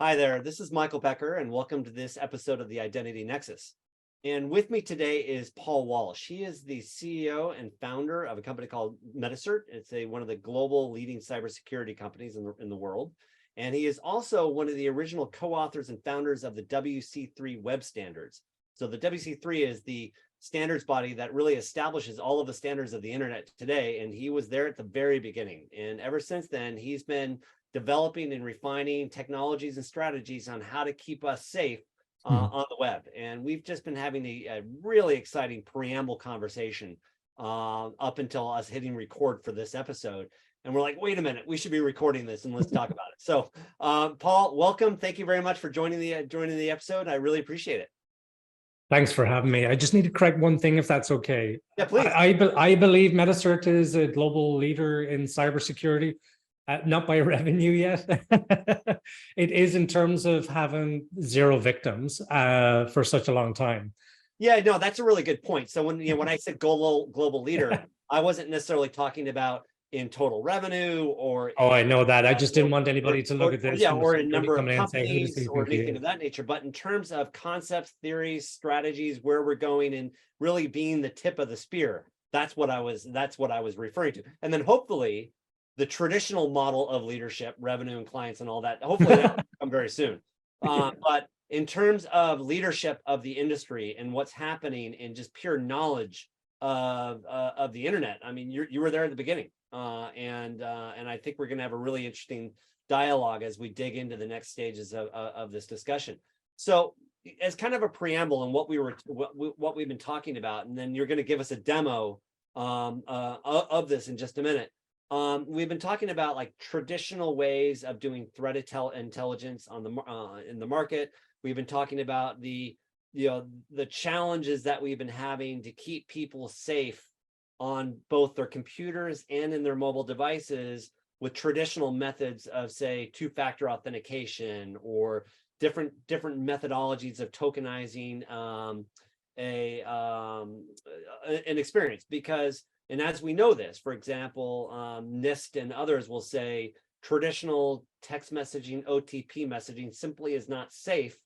Hi there, this is Michael Becker, and welcome to this episode of the Identity Nexus. And with me today is Paul Walsh. He is the CEO and founder of a company called MetaCert. It's one of the global leading cybersecurity companies in the world. And he is also one of the original co-authors and founders of the WC3 web standards. So the WC3 is the standards body that really establishes all of the standards of the internet today. And he was there at the very beginning. And ever since then, he's been developing and refining technologies and strategies on how to keep us safe on the web. And we've just been having a really exciting preamble conversation up until us hitting record for this episode. And we're like, wait a minute, we should be recording this and let's talk about it. So Paul, welcome. Thank you very much for joining the episode. I really appreciate it. Thanks for having me. I just need to correct one thing, if that's okay. Yeah, please. I believe MetaCert is a global leader in cybersecurity. Not by revenue yet. It is in terms of having zero victims for such a long time. Yeah, no, that's a really good point. So when I said global leader, I wasn't necessarily talking about in total revenue or I know that. I just didn't want anybody to look at this. Yeah, or in number of companies or anything of that nature. But in terms of concepts, theories, strategies, where we're going, and really being the tip of the spear, that's what I was referring to. And then hopefully the traditional model of leadership, revenue and clients and all that, hopefully that will come very soon. But in terms of leadership of the industry and what's happening and just pure knowledge of the internet, I mean, you were there at the beginning. And I think we're going to have a really interesting dialogue as we dig into the next stages of this discussion. So as kind of a preamble and what we've been talking about, and then you're going to give us a demo of this in just a minute. We've been talking about like traditional ways of doing threat intelligence in the market. We've been talking about the challenges that we've been having to keep people safe on both their computers and in their mobile devices with traditional methods of, say, two-factor authentication or different methodologies of tokenizing an experience. Because and as we know this, for example, NIST and others will say traditional text messaging, OTP messaging simply is not safe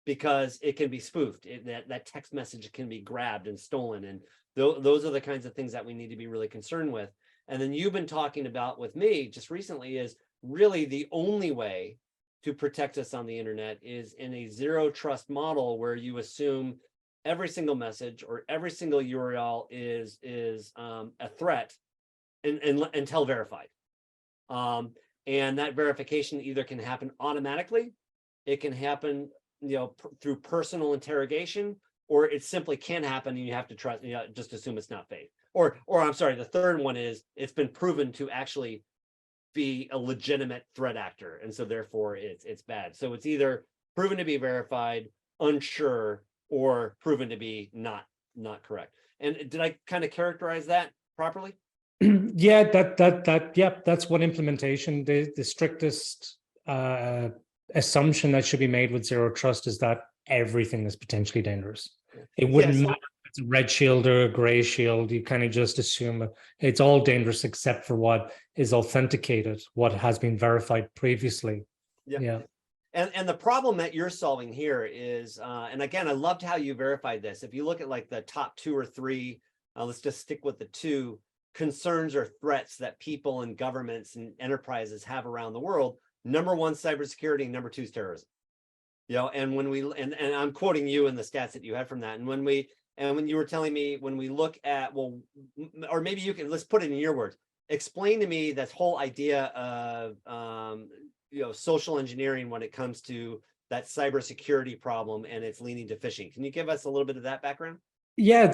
because it can be spoofed. That text message can be grabbed and stolen. And those are the kinds of things that we need to be really concerned with. And then you've been talking about with me just recently is really the only way to protect us on the internet is in a zero trust model where you assume every single message or every single URL is a threat until verified. And that verification either can happen automatically, it can happen through personal interrogation, or it simply can't happen and you have to trust, just assume it's not fake. Or I'm sorry, the third one is it's been proven to actually be a legitimate threat actor, and so therefore it's bad. So it's either proven to be verified, unsure, or proven to be not correct. And did I kind of characterize that properly? Yeah, that's one implementation. The strictest assumption that should be made with zero trust is that everything is potentially dangerous. It wouldn't matter if it's a red shield or a gray shield. You kind of just assume it's all dangerous except for what is authenticated, what has been verified previously. Yeah. And the problem that you're solving here is, and again, I loved how you verified this. If you look at like the top 2 or 3, let's just stick with the 2 concerns or threats that people and governments and enterprises have around the world. Number 1, cybersecurity. Number 2 is terrorism. And when and I'm quoting you in the stats that you had from that. And when you were telling me, when we look at, well, or maybe you can, let's put it in your words. Explain to me that whole idea of, social engineering when it comes to that cybersecurity problem and it's leading to phishing. Can you give us a little bit of that background? Yeah,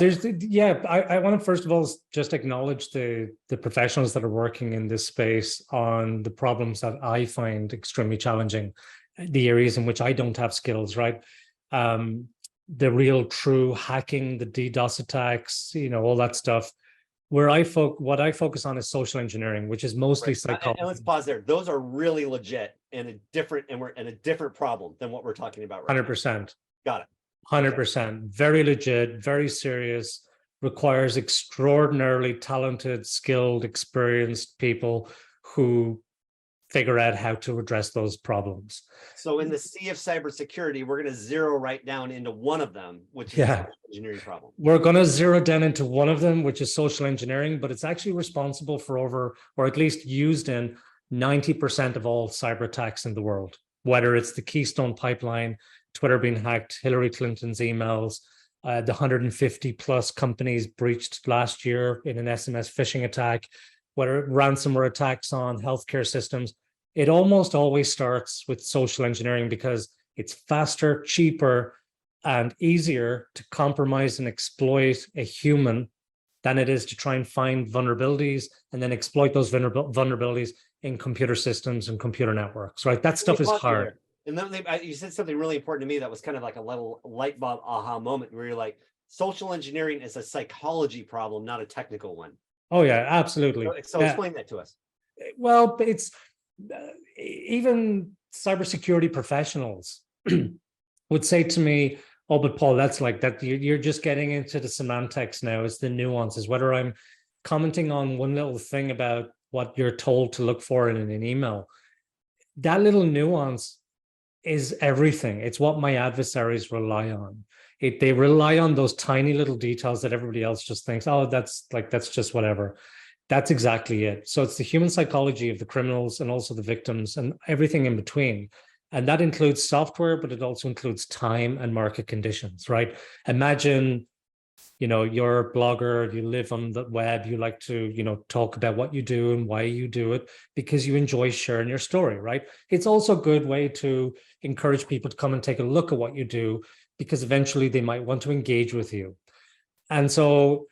I want to first of all just acknowledge the professionals that are working in this space on the problems that I find extremely challenging, the areas in which I don't have skills, right? The real true hacking, the DDoS attacks, all that stuff. What I focus on is social engineering, which is mostly psychology. And let's pause there. Those are really legit and we're in a different problem than what we're talking about right 100%. now. Got it. 100%. Very legit, very serious, requires extraordinarily talented, skilled, experienced people who figure out how to address those problems. So in the sea of cybersecurity, we're going to zero right down into one of them, which is Yeah. the social engineering problem. We're going to zero down into one of them, which is social engineering, but it's actually responsible for over, or at least used in 90% of all cyber attacks in the world, whether it's the Keystone pipeline, Twitter being hacked, Hillary Clinton's emails, the 150 plus companies breached last year in an SMS phishing attack, whether ransomware attacks on healthcare systems. It almost always starts with social engineering because it's faster, cheaper, and easier to compromise and exploit a human than it is to try and find vulnerabilities and then exploit those vulnerabilities in computer systems and computer networks, right? That stuff is hard. And then you said something really important to me that was kind of like a little light bulb aha moment where you're like, social engineering is a psychology problem, not a technical one. Oh yeah, absolutely. So explain that to us. Well, it's even cybersecurity professionals would say to me, oh, but Paul, that's like that. You're just getting into the semantics now. It's the nuances. Whether I'm commenting on one little thing about what you're told to look for in an email, that little nuance is everything. It's what my adversaries rely on. They rely on those tiny little details that everybody else just thinks, oh, that's just whatever. That's exactly it. So it's the human psychology of the criminals and also the victims and everything in between. And that includes software, but it also includes time and market conditions, right? Imagine, you're a blogger, you live on the web, you like to, talk about what you do and why you do it because you enjoy sharing your story, right? It's also a good way to encourage people to come and take a look at what you do because eventually they might want to engage with you. And so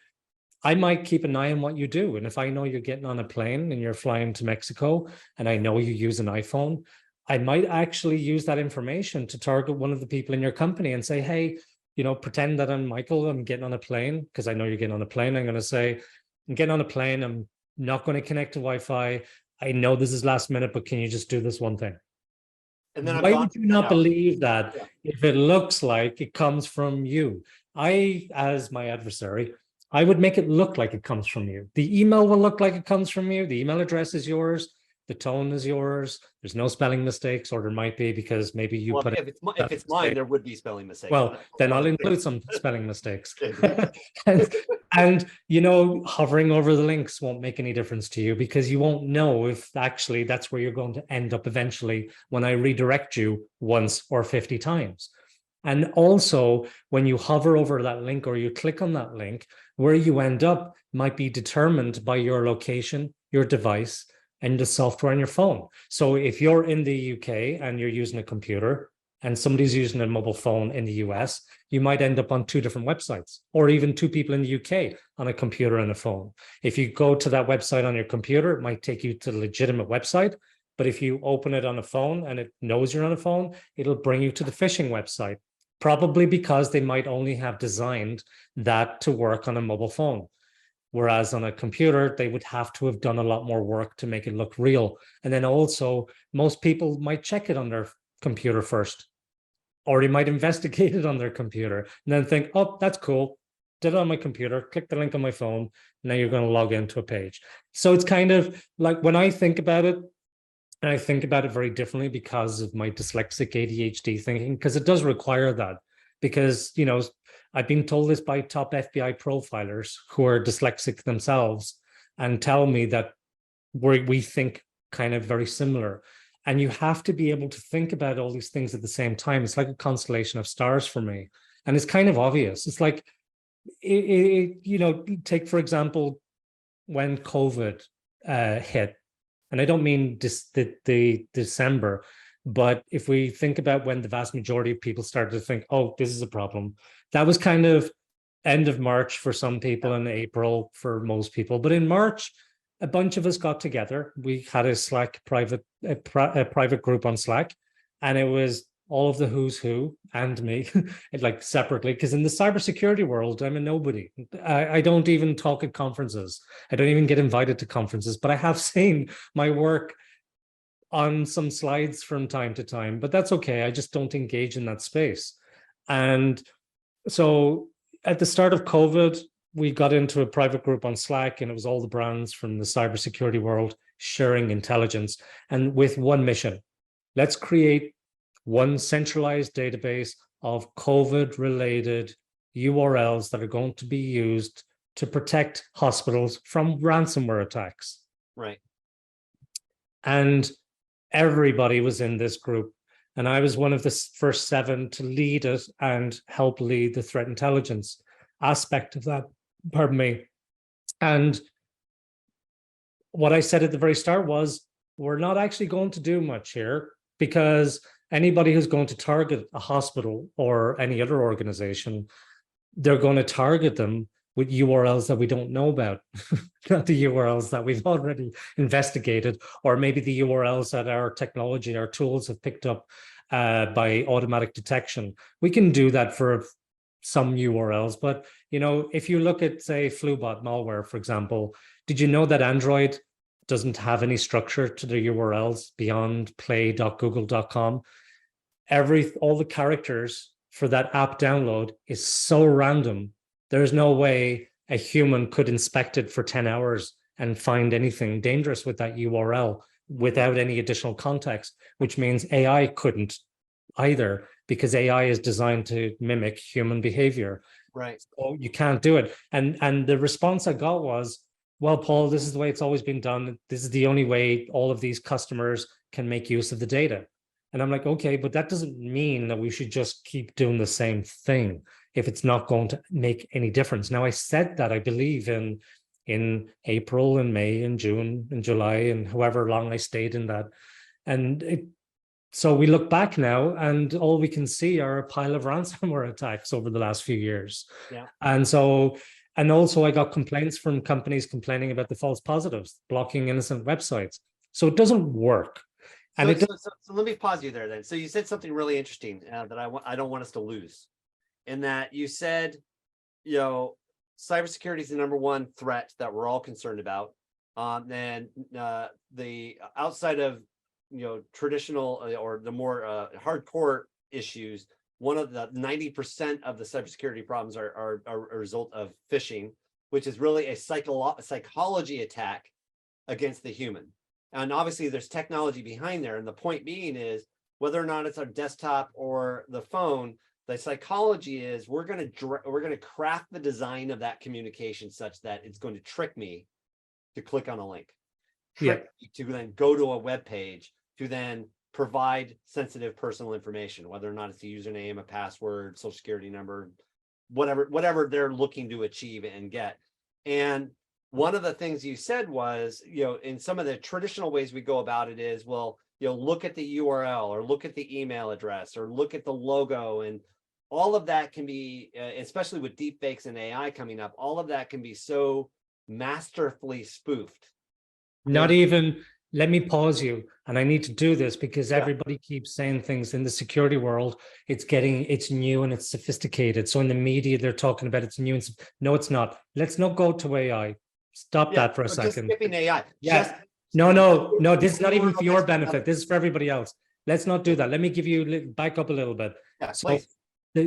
I might keep an eye on what you do. And if I know you're getting on a plane and you're flying to Mexico and I know you use an iPhone, I might actually use that information to target one of the people in your company and say, hey, pretend that I'm Michael, I'm getting on a plane because I know you're getting on a plane. I'm going to say, I'm getting on a plane. I'm not going to connect to Wi-Fi. I know this is last minute, but can you just do this one thing? And then why would you not believe that if it looks like it comes from you? I, as my adversary, I would make it look like it comes from you. The email will look like it comes from you. The email address is yours. The tone is yours. There's no spelling mistakes, or there might be because maybe you put it. If it's mine, there would be spelling mistakes. Well, then I'll include some spelling mistakes. and hovering over the links won't make any difference to you because you won't know if actually that's where you're going to end up eventually when I redirect you once or 50 times. And also, when you hover over that link or you click on that link, where you end up might be determined by your location, your device, and the software on your phone. So if you're in the UK and you're using a computer and somebody's using a mobile phone in the US, you might end up on two different websites, or even two people in the UK on a computer and a phone. If you go to that website on your computer, it might take you to the legitimate website. But if you open it on a phone and it knows you're on a phone, it'll bring you to the phishing website, probably because they might only have designed that to work on a mobile phone. Whereas on a computer, they would have to have done a lot more work to make it look real. And then also, most people might check it on their computer first, or they might investigate it on their computer and then think, oh, that's cool. Did it on my computer, click the link on my phone. Now you're going to log into a page. So it's kind of like when I think about it, and I think about it very differently because of my dyslexic ADHD thinking, because it does require that. Because, I've been told this by top FBI profilers who are dyslexic themselves and tell me that we think kind of very similar. And you have to be able to think about all these things at the same time. It's like a constellation of stars for me. And it's kind of obvious. It's like, take, for example, when COVID hit, and I don't mean the December, but if we think about when the vast majority of people started to think, oh, this is a problem, that was kind of end of March for some people and April for most people. But in March, a bunch of us got together. We had a Slack private group on Slack, and it was all of the who's who and me, like separately, because in the cybersecurity world, I'm a nobody. I don't even talk at conferences. I don't even get invited to conferences, but I have seen my work on some slides from time to time, but that's okay. I just don't engage in that space. And so at the start of COVID, we got into a private group on Slack, and it was all the brands from the cybersecurity world sharing intelligence, and with one mission. Let's create one centralized database of COVID-related URLs that are going to be used to protect hospitals from ransomware attacks. Right. And everybody was in this group. And I was one of the first 7 to lead it and help lead the threat intelligence aspect of that, pardon me. And what I said at the very start was, we're not actually going to do much here, because anybody who's going to target a hospital or any other organization, they're going to target them with URLs that we don't know about, not the URLs that we've already investigated, or maybe the URLs that our technology, our tools have picked up by automatic detection. We can do that for some URLs, but if you look at, say, FluBot malware, for example, did you know that Android doesn't have any structure to the URLs beyond play.google.com? All the characters for that app download is so random. There's no way a human could inspect it for 10 hours and find anything dangerous with that URL without any additional context, which means AI couldn't either, because AI is designed to mimic human behavior. Right. So you can't do it. And the response I got was, well, Paul, this is the way it's always been done. This is the only way all of these customers can make use of the data. And I'm like, okay, but that doesn't mean that we should just keep doing the same thing if it's not going to make any difference. Now, I said that, I believe, in April and May and June and July and however long I stayed in that. And so we look back now and all we can see are a pile of ransomware attacks over the last few years. Yeah. And also I got complaints from companies complaining about the false positives, blocking innocent websites. So it doesn't work. And so let me pause you there then. So you said something really interesting that I don't want us to lose, in that you said, cybersecurity is the #1 threat that we're all concerned about. And the outside of traditional or the more hardcore issues, one of the 90% of the cybersecurity problems are a result of phishing, which is really a psychology attack against the human. And obviously there's technology behind there. And the point being is, whether or not it's our desktop or the phone, the psychology is we're going to craft the design of that communication such that it's going to trick me to click on a link, trick me to then go to a web page, to then provide sensitive personal information, whether or not it's a username, a password, social security number, whatever they're looking to achieve and get. And one of the things you said was, in some of the traditional ways we go about it is, well, look at the URL or look at the email address or look at the logo, and all of that can be, especially with deep fakes and AI coming up, all of that can be so masterfully spoofed. Not even, let me pause you, and I need to do this because everybody keeps saying things in the security world. It's new and it's sophisticated. So in the media, they're talking about it's new. No, it's not. Let's not go to AI. Stop that for a second. Just skipping AI. Yeah. No, this is not even for your benefit. This is for everybody else. Let's not do that. Let me give you, back up a little bit. Yeah,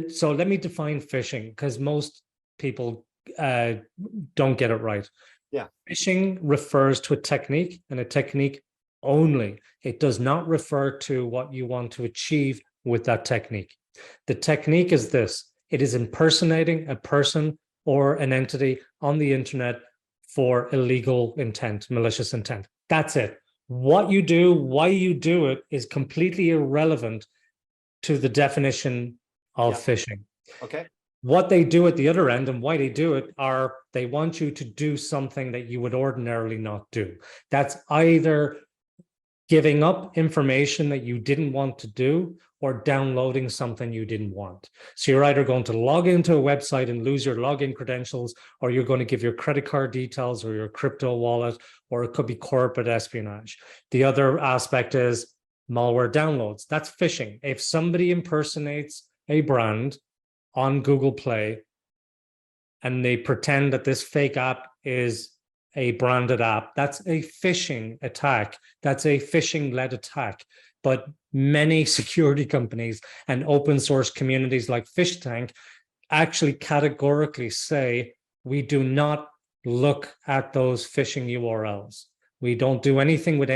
so let me define phishing, because most people don't get it right. Yeah. Phishing refers to a technique, and a technique only. It does not refer to what you want to achieve with that technique. The technique is this: it is impersonating a person or an entity on the internet for illegal intent, malicious intent. That's it. What you do, why you do it, is completely irrelevant to the definition of phishing. Okay. What they do at the other end and why they do it are they want you to do something that you would ordinarily not do. That's either giving up information that you didn't want to do or downloading something you didn't want. So you're either going to log into a website and lose your login credentials, or you're going to give your credit card details or your crypto wallet, or it could be corporate espionage. The other aspect is malware downloads. That's phishing. If somebody impersonates a brand on Google Play and they pretend that this fake app is a branded app, that's a phishing attack. That's a phishing-led attack. But many security companies and open source communities like PhishTank actually categorically say, we do not look at those phishing URLs. We don't do anything with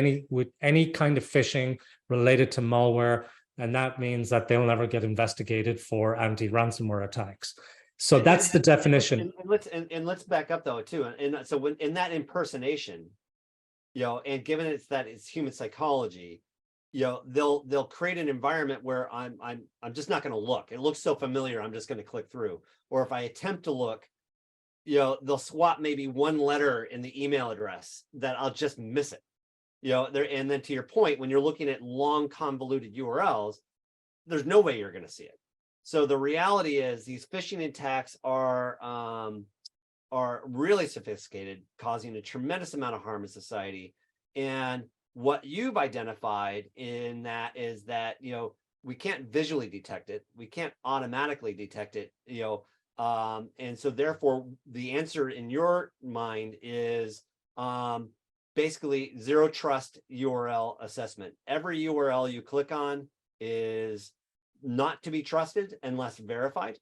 any kind of phishing related to malware. And that means that they'll never get investigated for anti-ransomware attacks. So that's the definition. And let's back up though too. And so when in that impersonation, and given it's human psychology, they'll create an environment where I'm just not going to look. It looks so familiar, I'm just going to click through. Or if I attempt to look, they'll swap maybe one letter in the email address that I'll just miss it. And then to your point, when you're looking at long convoluted URLs, there's no way you're going to see it. So the reality is these phishing attacks are really sophisticated, causing a tremendous amount of harm in society. And what you've identified in that is that, we can't visually detect it. We can't automatically detect it, and so therefore the answer in your mind is basically zero trust URL assessment. Every URL you click on is not to be trusted unless verified.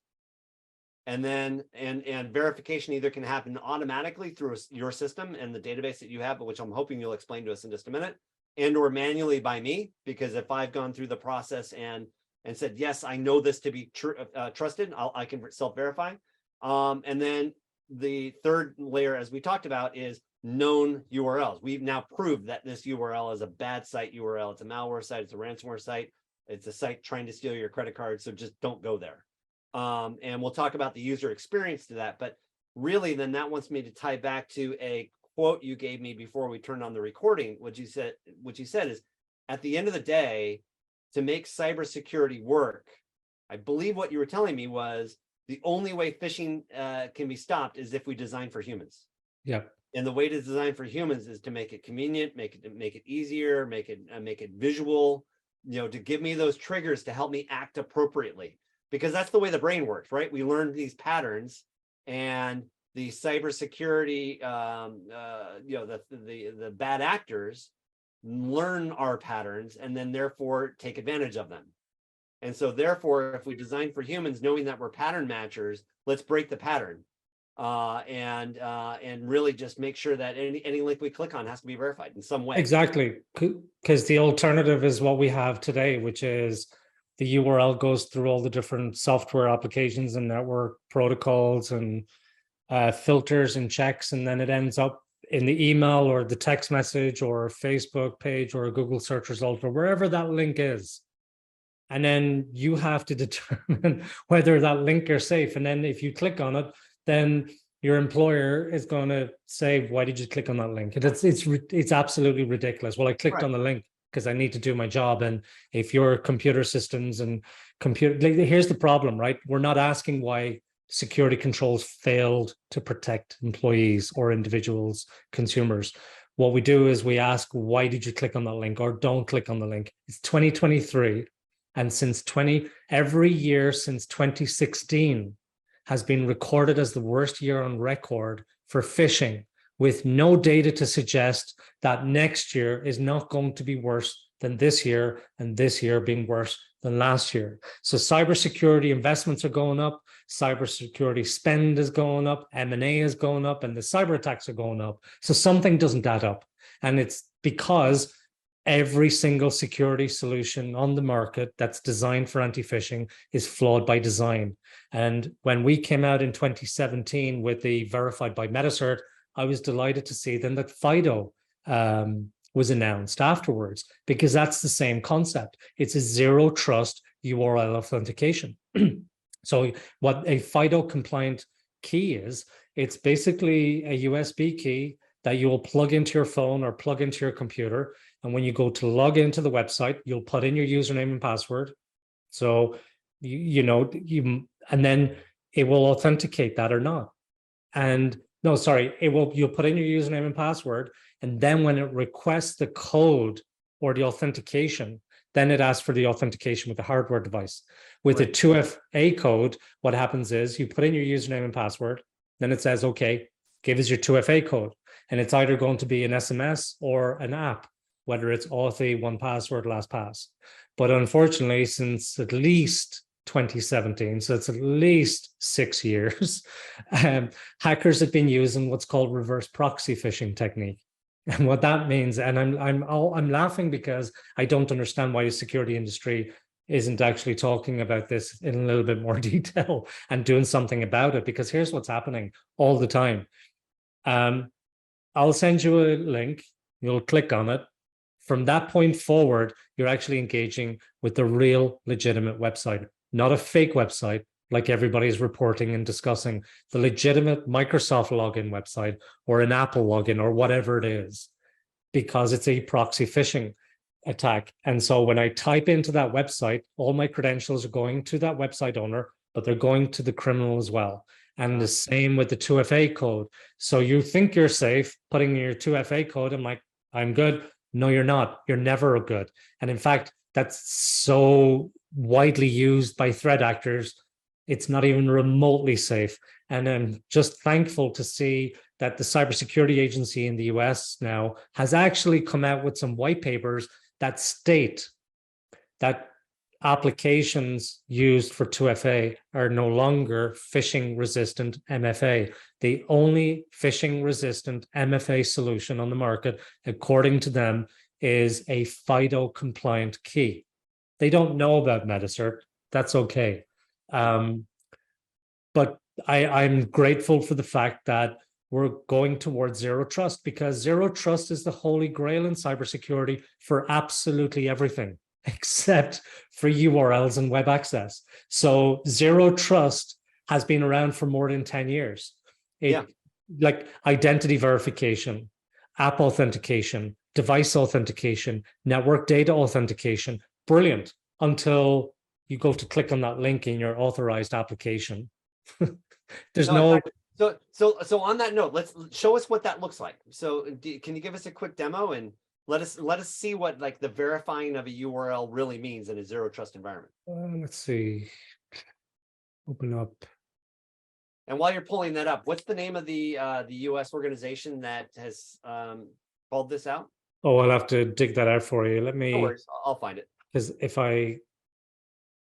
And then, and verification either can happen automatically through your system and the database that you have, but which I'm hoping you'll explain to us in just a minute, and or manually by me, because if I've gone through the process and said, yes, I know this to be trusted, I can self-verify. And then the third layer, as we talked about, is known URLs. We've now proved that this URL is a bad site URL. It's a malware site. It's a ransomware site. It's a site trying to steal your credit card. So just don't go there. And we'll talk about the user experience to that. But really, then that wants me to tie back to a quote you gave me before we turned on the recording. What you said is, at the end of the day, to make cybersecurity work, I believe what you were telling me was the only way phishing can be stopped is if we design for humans. Yeah. And the way to design for humans is to make it convenient, make it easier, make it visual, to give me those triggers to help me act appropriately, because that's the way the brain works, right? We learn these patterns, and the cybersecurity, the bad actors learn our patterns and then therefore take advantage of them. And so therefore, if we design for humans, knowing that we're pattern matchers, let's break the pattern. And really just make sure that any link we click on has to be verified in some way. Exactly, because the alternative is what we have today, which is the URL goes through all the different software applications and network protocols and filters and checks, and then it ends up in the email or the text message or Facebook page or a Google search result or wherever that link is. And then you have to determine whether that link is safe. And then if you click on it, then your employer is going to say, why did you click on that link? And it's absolutely ridiculous. Well, I clicked on the link because I need to do my job. And if your computer systems and here's the problem, right? We're not asking why security controls failed to protect employees or individuals, consumers. What we do is we ask, why did you click on that link, or don't click on the link? It's 2023. And every year since 2016 has been recorded as the worst year on record for phishing, with no data to suggest that next year is not going to be worse than this year, and this year being worse than last year. So cybersecurity investments are going up, cybersecurity spend is going up, M&A is going up, and the cyber attacks are going up. So something doesn't add up. And it's because every single security solution on the market that's designed for anti-phishing is flawed by design. And when we came out in 2017 with the verified by MetaCert, I was delighted to see then that FIDO was announced afterwards, because that's the same concept. It's a zero trust URL authentication. So what a FIDO compliant key is, it's basically a USB key that you will plug into your phone or plug into your computer. And when you go to log into the website, you'll put in your username and password. So, and then it will authenticate that or not. And no, sorry, you'll put in your username and password. And then when it requests the code or the authentication, then it asks for the authentication with the hardware device. With the 2FA code, what happens is you put in your username and password, then it says, okay, give us your 2FA code. And it's either going to be an SMS or an app, whether it's Authy, 1Password, LastPass. But unfortunately, since at least 2017, so it's at least 6 years, hackers have been using what's called reverse proxy phishing technique. And what that means, and I'm laughing because I don't understand why the security industry isn't actually talking about this in a little bit more detail and doing something about it, because here's what's happening all the time. I'll send you a link, you'll click on it. From that point forward, you're actually engaging with the real legitimate website, not a fake website like everybody's reporting and discussing, the legitimate Microsoft login website or an Apple login or whatever it is, because it's a proxy phishing attack. And so when I type into that website, all my credentials are going to that website owner, but they're going to the criminal as well. And the same with the 2FA code. So you think you're safe putting in your 2FA code. I'm like, I'm good. No, you're not. You're never good. And in fact, that's so widely used by threat actors, it's not even remotely safe. And I'm just thankful to see that the Cybersecurity Agency in the US now has actually come out with some white papers that state that applications used for 2FA are no longer phishing resistant MFA. The only phishing resistant MFA solution on the market, according to them, is a FIDO compliant key. They don't know about MetaCert. That's okay. But I'm grateful for the fact that we're going towards zero trust, because zero trust is the holy grail in cybersecurity for absolutely everything, except for URLs and web access. So zero trust has been around for more than 10 years. Like identity verification, app authentication, device authentication, network data authentication, brilliant, until you go to click on that link in your authorized application. There's no. Exactly. So on that note, let's show us what that looks like. So can you give us a quick demo and let us see what like the verifying of a URL really means in a zero trust environment? Let's see. Open up. And while you're pulling that up, what's the name of the US organization that has called this out? Oh, I'll have to dig that out for you. Let me. No worries, I'll find it. Because if I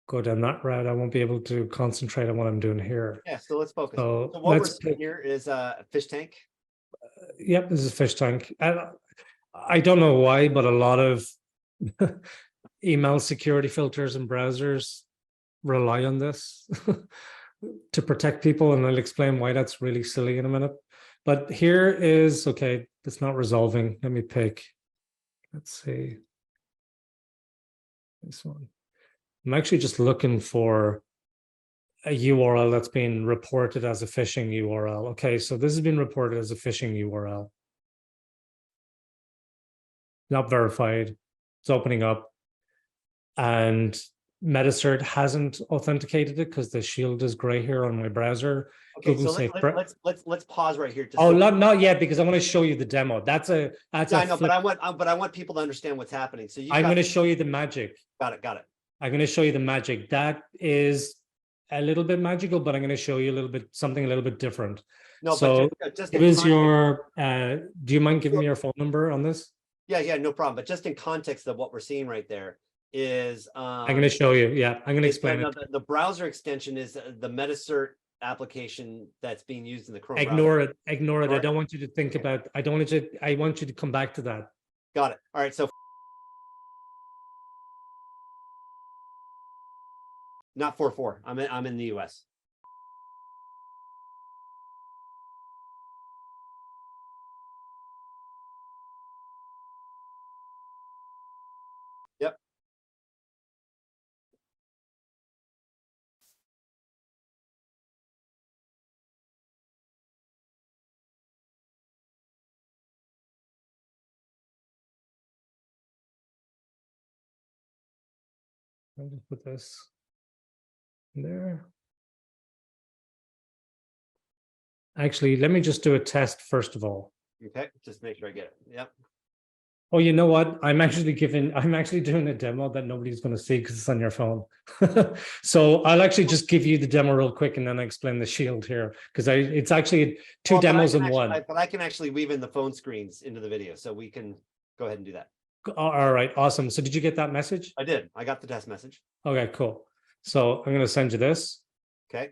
go down that route, I won't be able to concentrate on what I'm doing here. Yeah, so let's focus. So what we're seeing here is a fish tank. Yep, this is fish tank. I don't know why, but a lot of email security filters and browsers rely on this to protect people, and I'll explain why that's really silly in a minute. But here is, okay, it's not resolving. Let me pick, let's see, this one. I'm actually just looking for a URL that's been reported as a phishing URL. Okay, so this has been reported as a phishing URL. Not verified. It's opening up. And MetaCert hasn't authenticated it because the shield is gray here on my browser. Okay, Google so let's pause right here. Oh, not yet, because I want to show you the demo. That's yeah, I know, but I want people to understand what's happening. So I'm going to show you the magic. Got it. I'm going to show you the magic. That is a little bit magical, but I'm going to show you something a little bit different. No, so just it was your. Do you mind giving me your phone number on this? Yeah, no problem. But just in context of what we're seeing right there is. I'm going to show you. Yeah, I'm going to explain it. The browser extension is the MetaCert application that's being used in the Chrome browser. Ignore it. I don't want you to think about. I want you to come back to that. Got it. All right. So. Not 4.4. I'm in the US. Yep. I'll just put this there. Actually, let me just do a test first of all. Okay, just make sure I get it. Yep. Oh, you know what? I'm actually doing a demo that nobody's going to see because it's on your phone. So I'll actually just give you the demo real quick and then I explain the shield here, because it's actually two demos in one. But I can actually weave in the phone screens into the video, so we can go ahead and do that. All right, awesome. So did you get that message? I did. I got the test message. Okay, cool. So I'm going to send you this. Okay.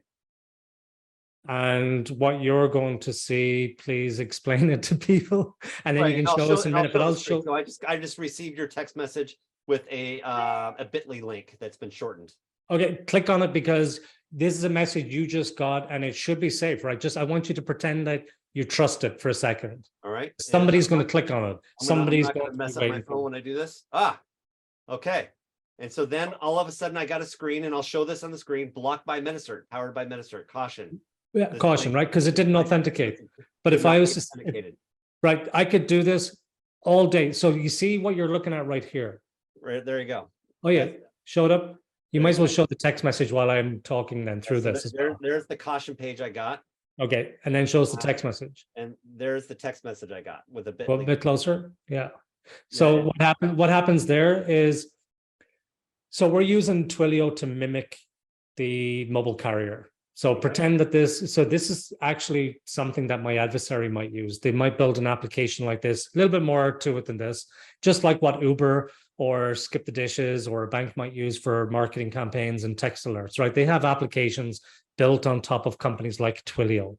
And what you're going to see, please explain it to people, and then you can show us in a minute. But I'll show. So I just received your text message with a bit.ly link that's been shortened. Okay, click on it because this is a message you just got, and it should be safe, right? I want you to pretend that you trust it for a second. All right. Somebody's going to click on it. Somebody's going to mess up my phone when I do this. Okay. And so then all of a sudden I got a screen, and I'll show this on the screen. Blocked by MetaCert, powered by MetaCert. Caution. Yeah, caution, right? Because it didn't authenticate. But if I was right, I could do this all day. So you see what you're looking at right here. Right there you go. Oh yeah, showed up. You might as well show the text message while I'm talking then through this. There's the caution page I got. Okay, and then shows the text message. And there's the text message I got with a bit. A bit closer, yeah. So what happens there is, so we're using Twilio to mimic the mobile carrier. So pretend that this is actually something that my adversary might use. They might build an application like this, a little bit more to it than this, just like what Uber or Skip the Dishes or a bank might use for marketing campaigns and text alerts, right? They have applications built on top of companies like Twilio.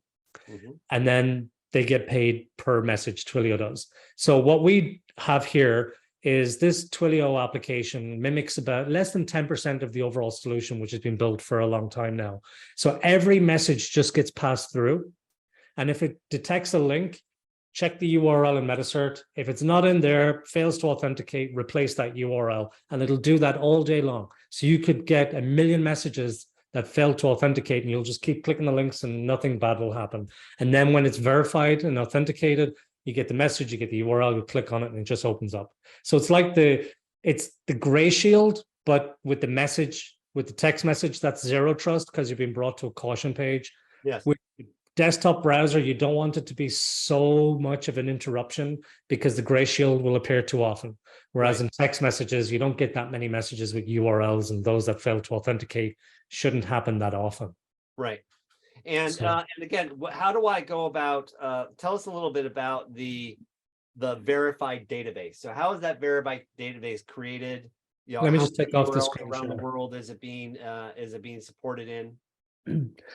And then they get paid per message, Twilio does. So what we have here is this Twilio application mimics about less than 10% of the overall solution, which has been built for a long time now. So every message just gets passed through. And if it detects a link, check the URL in MetaCert. If it's not in there, fails to authenticate, replace that URL, and it'll do that all day long. So you could get 1 million messages that fail to authenticate, and you'll just keep clicking the links and nothing bad will happen. And then when it's verified and authenticated, you get the message, you get the URL, you click on it, and it just opens up. So it's like it's the gray shield, but with the message, with the text message, that's zero trust because you've been brought to a caution page. Yes. With desktop browser, you don't want it to be so much of an interruption because the gray shield will appear too often. Whereas in text messages, you don't get that many messages with URLs, and those that fail to authenticate shouldn't happen that often. Right. And again, how do I go about, tell us a little bit about the verified database. So how is that verified database created? You know, let me just take off the screen around the world is it being supported in?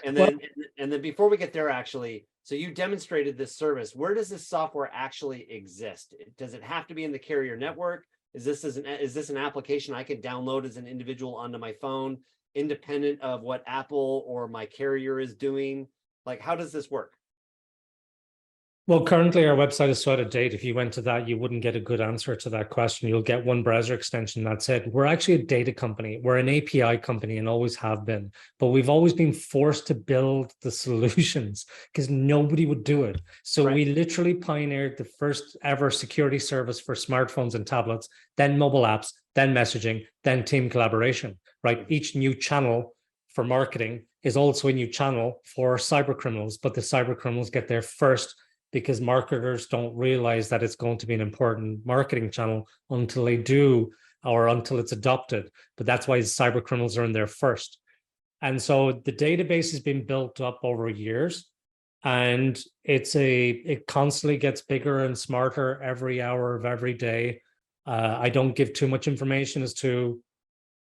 And then before we get there, actually, so you demonstrated this service. Where does this software actually exist? Does it have to be in the carrier network? Is this an application I could download as an individual onto my phone, independent of what Apple or my carrier is doing? Like, how does this work? Well, currently our website is so out of date. If you went to that, you wouldn't get a good answer to that question. You'll get one browser extension. That's it. We're actually a data company. We're an API company and always have been. But we've always been forced to build the solutions because nobody would do it. So we literally pioneered the first ever security service for smartphones and tablets, then mobile apps, then messaging, then team collaboration, right? Each new channel for marketing is also a new channel for cyber criminals, but the cyber criminals get there first because marketers don't realize that it's going to be an important marketing channel until they do, or until it's adopted. But that's why cyber criminals are in there first. And so the database has been built up over years, and it constantly gets bigger and smarter every hour of every day. I don't give too much information as to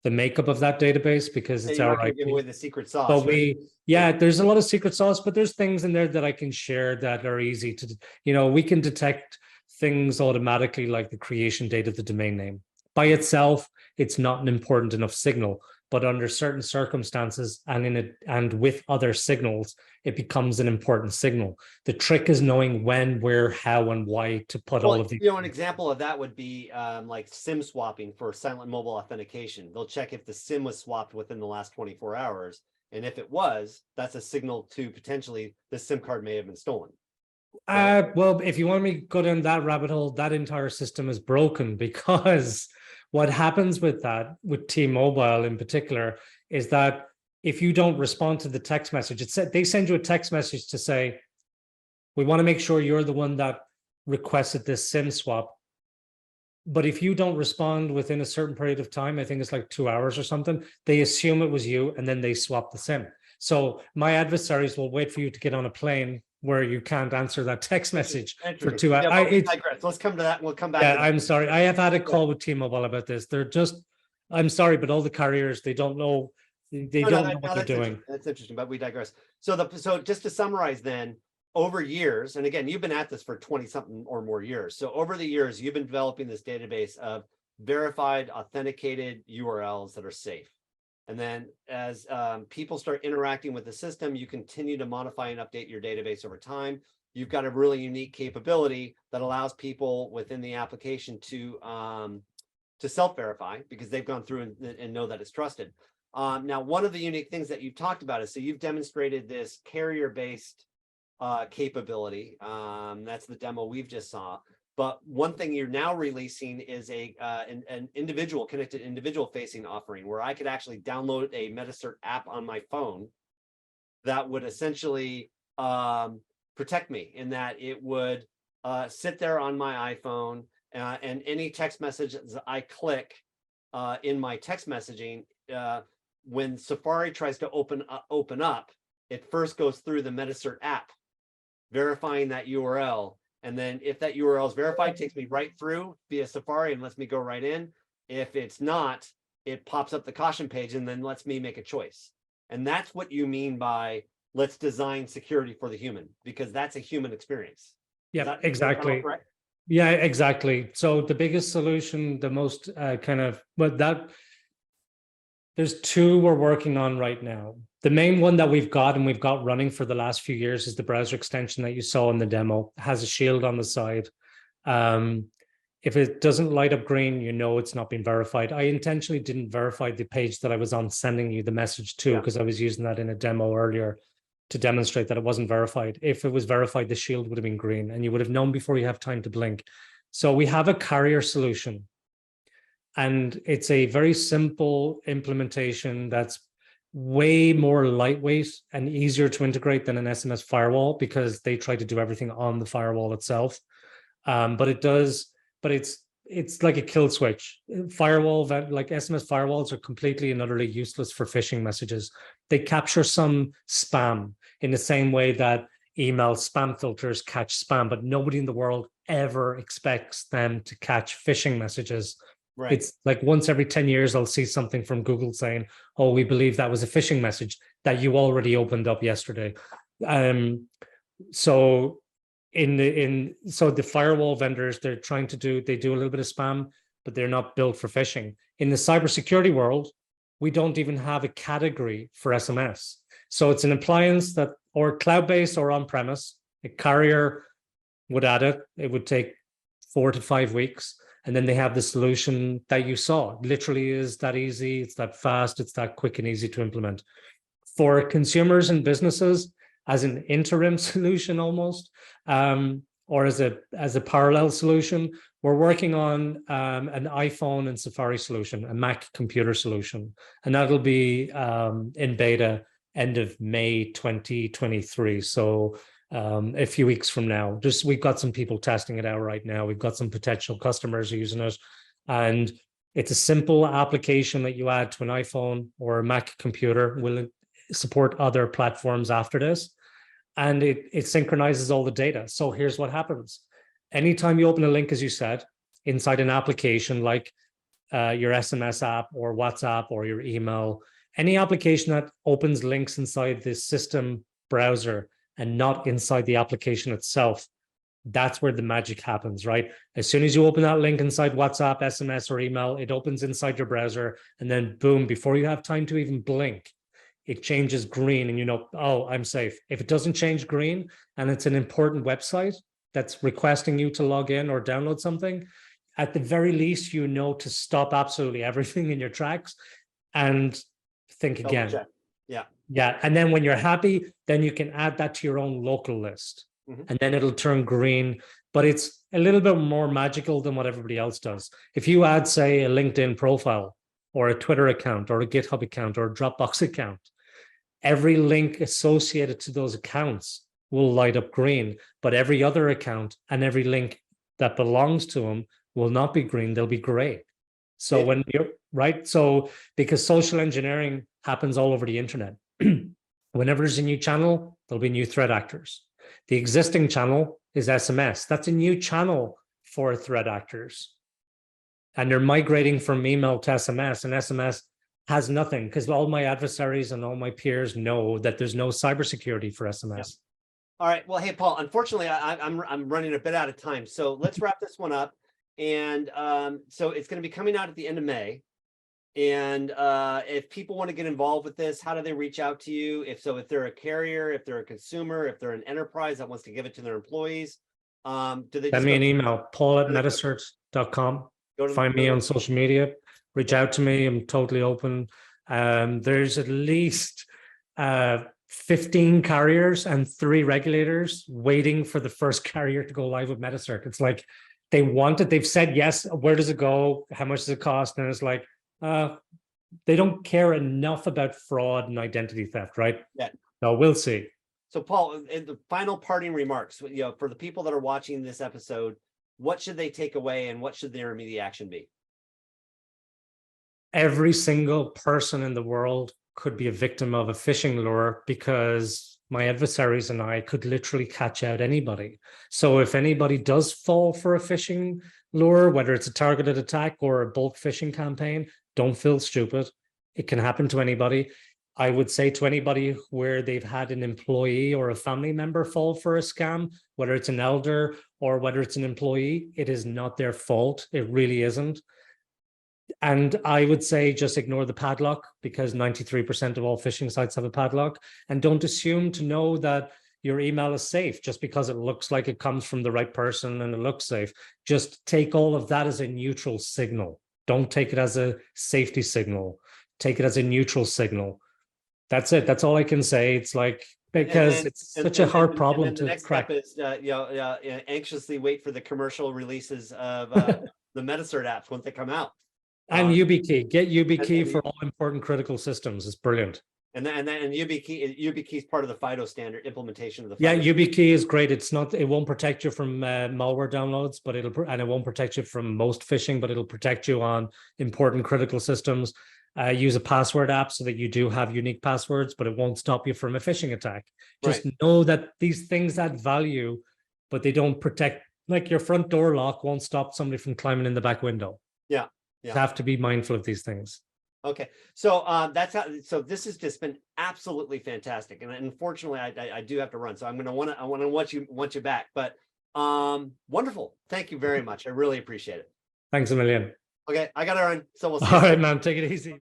the makeup of that database because it's our IP. Give away the secret sauce. But there's a lot of secret sauce, but there's things in there that I can share that are easy to, we can detect things automatically, like the creation date of the domain name. By itself, it's not an important enough signal, but under certain circumstances and with other signals, it becomes an important signal. The trick is knowing when, where, how, and why to put all of these. An example of that would be like SIM swapping for silent mobile authentication. They'll check if the SIM was swapped within the last 24 hours. And if it was, that's a signal to potentially the SIM card may have been stolen. Well, if you want me to go down that rabbit hole, that entire system is broken, because what happens with that, with T-Mobile in particular, is that if you don't respond to the text message, they send you a text message to say, we want to make sure you're the one that requested this SIM swap. But if you don't respond within a certain period of time, I think it's like 2 hours or something, they assume it was you and then they swap the SIM. So my adversaries will wait for you to get on a plane where you can't answer that text message for 2 hours. I digress. Let's come to that. We'll come back. Yeah, I'm sorry. I have had a call with T-Mobile about this. I'm sorry, but all the carriers, they don't know They don't know what they're doing. That's interesting, but we digress. So just to summarize then, over years, and again, you've been at this for 20 something or more years. So over the years, you've been developing this database of verified, authenticated URLs that are safe. And then as people start interacting with the system, you continue to modify and update your database over time. You've got a really unique capability that allows people within the application to self-verify because they've gone through and know that it's trusted. Now, one of the unique things that you've talked about is, so you've demonstrated this carrier-based capability. That's the demo we've just saw. But one thing you're now releasing is an individual connected individual facing offering where I could actually download a MetaCert app on my phone that would essentially protect me in that it would sit there on my iPhone and any text messages I click in my text messaging, when Safari tries to open up, it first goes through the MetaCert app, verifying that URL. And then if that URL is verified, it takes me right through via Safari and lets me go right in. If it's not, it pops up the caution page and then lets me make a choice. And that's what you mean by let's design security for the human, because that's a human experience. Yeah, exactly. Yeah, exactly. So the biggest solution, the most there's two we're working on right now. The main one that we've got running for the last few years is the browser extension that you saw in the demo. It has a shield on the side. If it doesn't light up green, you know it's not been verified. I intentionally didn't verify the page that I was on sending you the message to because I was using that in a demo earlier to demonstrate that it wasn't verified. If it was verified, the shield would have been green and you would have known before you have time to blink. So we have a carrier solution. And it's a very simple implementation that's way more lightweight and easier to integrate than an SMS firewall because they try to do everything on the firewall itself. But it's like a kill switch. Like SMS firewalls are completely and utterly useless for phishing messages. They capture some spam in the same way that email spam filters catch spam, but nobody in the world ever expects them to catch phishing messages. Right. It's like once every 10 years, I'll see something from Google saying, oh, we believe that was a phishing message that you already opened up yesterday. So the firewall vendors, they do a little bit of spam, but they're not built for phishing. In the cybersecurity world, we don't even have a category for SMS. So it's an appliance that, or cloud-based or on-premise, a carrier would add it. It would take 4 to 5 weeks. And then they have the solution that you saw. It literally is that easy. It's that fast. It's that quick and easy to implement. For consumers and businesses, as an interim solution almost, or as a parallel solution, we're working on an iPhone and Safari solution, a Mac computer solution. And that'll be in beta end of May 2023. So a few weeks from now. We've got some people testing it out right now. We've got some potential customers using it. And it's a simple application that you add to an iPhone or a Mac computer. Will support other platforms after this. And it synchronizes all the data. So here's what happens. Anytime you open a link, as you said, inside an application like your SMS app or WhatsApp or your email, any application that opens links inside the system browser and not inside the application itself, that's where the magic happens, right? As soon as you open that link inside WhatsApp, SMS, or email, it opens inside your browser, and then boom, before you have time to even blink, it changes green, and you know, oh, I'm safe. If it doesn't change green, and it's an important website that's requesting you to log in or download something, at the very least, you know to stop absolutely everything in your tracks and think again. Yeah. And then when you're happy, then you can add that to your own local list. And then it'll turn green. But it's a little bit more magical than what everybody else does. If you add, say, a LinkedIn profile or a Twitter account or a GitHub account or a Dropbox account, every link associated to those accounts will light up green. But every other account and every link that belongs to them will not be green, they'll be gray. So when you're right, so because social engineering happens all over the internet. Whenever there's a new channel, there'll be new threat actors. The existing channel is SMS. That's a new channel for threat actors. And they're migrating from email to SMS, and SMS has nothing, because all my adversaries and all my peers know that there's no cybersecurity for SMS. Yep. All right. Well, hey, Paul, unfortunately, I'm running a bit out of time. So let's wrap this one up. And so it's going to be coming out at the end of May. And if people want to get involved with this, how do they reach out to you? If they're a carrier, if they're a consumer, if they're an enterprise that wants to give it to their employees, do they send me an email, paul@metacerts.com. Find me on social media, reach out to me. I'm totally open. There's at least 15 carriers and 3 regulators waiting for the first carrier to go live with MetaCert. It's like they want it. They've said yes. Where does it go? How much does it cost? And it's like, they don't care enough about fraud and identity theft, right? Yeah. No, we'll see. So, Paul, in the final parting remarks, for the people that are watching this episode, what should they take away and what should their immediate action be? Every single person in the world could be a victim of a phishing lure, because my adversaries and I could literally catch out anybody. So if anybody does fall for a phishing lure, whether it's a targeted attack or a bulk phishing campaign, don't feel stupid. It can happen to anybody. I would say to anybody where they've had an employee or a family member fall for a scam, whether it's an elder or whether it's an employee, it is not their fault. It really isn't. And I would say just ignore the padlock, because 93% of all phishing sites have a padlock. And don't assume to know that your email is safe just because it looks like it comes from the right person and it looks safe. Just take all of that as a neutral signal. Don't take it as a safety signal. Take it as a neutral signal. That's it. That's all I can say. It's like, because it's such a hard problem to crack. The next step is anxiously wait for the commercial releases of the MetaCert apps once they come out. And YubiKey. Get YubiKey for all important critical systems. It's brilliant. And YubiKey is part of the FIDO standard implementation of the FIDO. Yeah, YubiKey is great. It won't protect you from malware downloads, but it won't protect you from most phishing, but it'll protect you on important critical systems. Use a password app so that you do have unique passwords, but it won't stop you from a phishing attack. Just know that these things add value, but they don't protect, like your front door lock won't stop somebody from climbing in the back window. Yeah. You have to be mindful of these things. Okay, so that's how. So this has just been absolutely fantastic, and unfortunately, I do have to run. So I want you back. But wonderful. Thank you very much. I really appreciate it. Thanks a million. Okay, I got to run. So we'll see. All right, man. Take it easy.